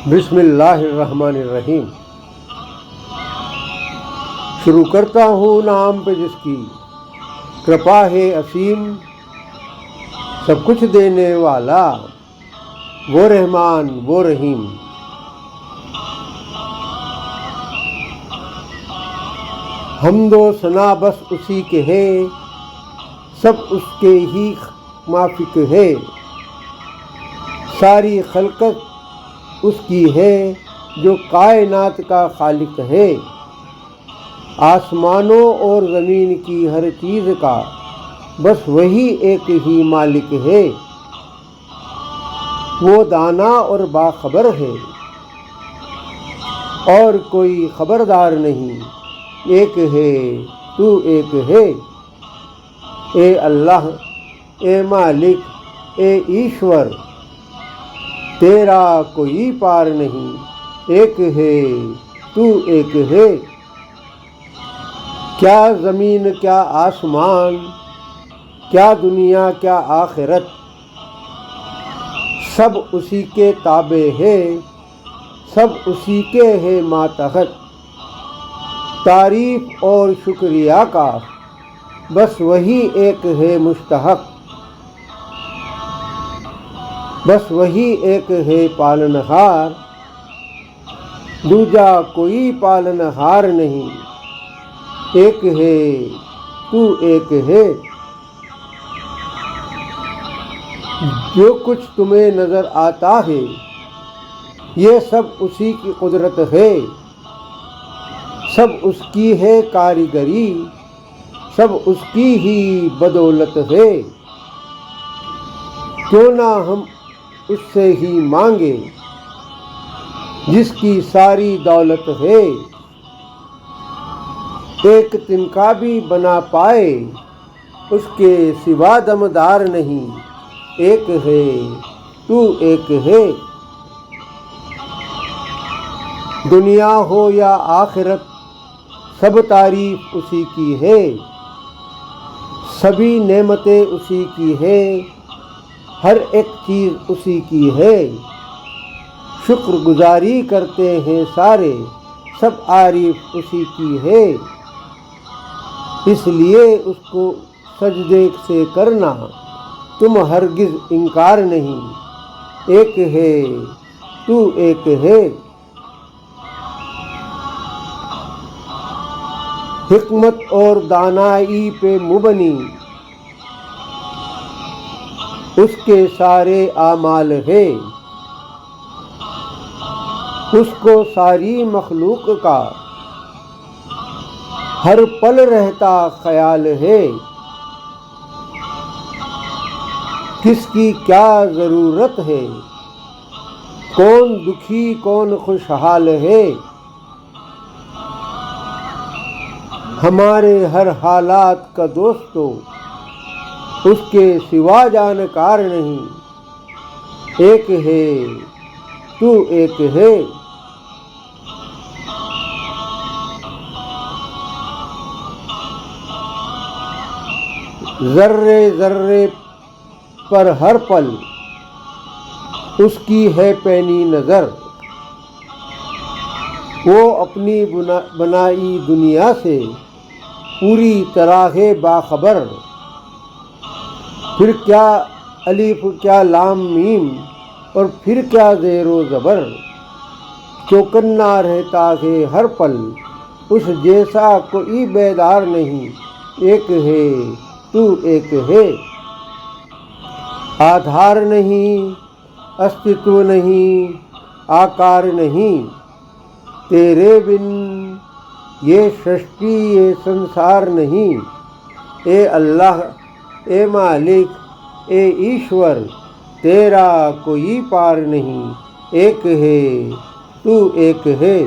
بسم اللہ الرحمن الرحیم۔ شروع کرتا ہوں نام پہ جس کی کرپا ہے اسیم، سب کچھ دینے والا وہ رحمان وہ رحیم۔ حمد و ثنا بس اسی کے ہے، سب اس کے ہی مافک ہے۔ ساری خلقت اس کی ہے جو کائنات کا خالق ہے۔ آسمانوں اور زمین کی ہر چیز کا بس وہی ایک ہی مالک ہے۔ وہ دانا اور باخبر ہے، اور کوئی خبردار نہیں۔ ایک ہے تو ایک ہے، اے اللہ، اے مالک، اے ایشور، تیرا کوئی پار نہیں۔ ایک ہے تو ایک ہے۔ کیا زمین کیا آسمان، کیا دنیا کیا آخرت، سب اسی کے تابع ہے، سب اسی کے ہے ماتحت۔ تعریف اور شکریہ کا بس وہی ایک ہے مستحق، بس وہی ایک ہے پالنہار، دوجا کوئی پالنہار نہیں۔ ایک ہے تو ایک ہے۔ جو کچھ تمہیں نظر آتا ہے یہ سب اسی کی قدرت ہے، سب اس کی ہے کاریگری، سب اس کی ہی بدولت ہے۔ کیوں نہ ہم اس سے ہی مانگے جس کی ساری دولت ہے۔ ایک تنکا بھی بنا پائے اس کے سوا دمدار نہیں۔ ایک ہے تو ایک ہے۔ دنیا ہو یا آخرت سب تعریف اسی کی ہے، سبھی نعمتیں اسی کی ہے، ہر ایک چیز اسی کی ہے۔ شکر گزاری کرتے ہیں سارے، سب عارف اسی کی ہے۔ اس لیے اس کو سجدے سے کرنا تم ہرگز انکار نہیں۔ ایک ہے تو ایک ہے۔ حکمت اور دانائی پہ مبنی اس کے سارے اعمال ہے، اس کو ساری مخلوق کا ہر پل رہتا خیال ہے۔ کس کی کیا ضرورت ہے، کون دکھی کون خوشحال ہے۔ ہمارے ہر حالات کا دوستو اس کے سوا جانکار نہیں۔ ایک ہے تو ایک ہے۔ ذرے ذرے پر ہر پل اس کی ہے پینی نظر۔ وہ اپنی بنائی دنیا سے پوری طرح ہے باخبر۔ پھر کیا الف کیا لام میم اور پھر کیا زیر و زبر۔ چوکنا رہتا ہے ہر پل اس جیسا کوئی بیدار نہیں۔ ایک ہے تو ایک ہے۔ آدھار نہیں، استتو نہیں، آکار نہیں، تیرے بن یہ سرشٹی یہ سنسار نہیں۔ اے اللہ، اے مالک، اے ایشور، تیرا کوئی پار نہیں۔ ایک ہے تو ایک ہے۔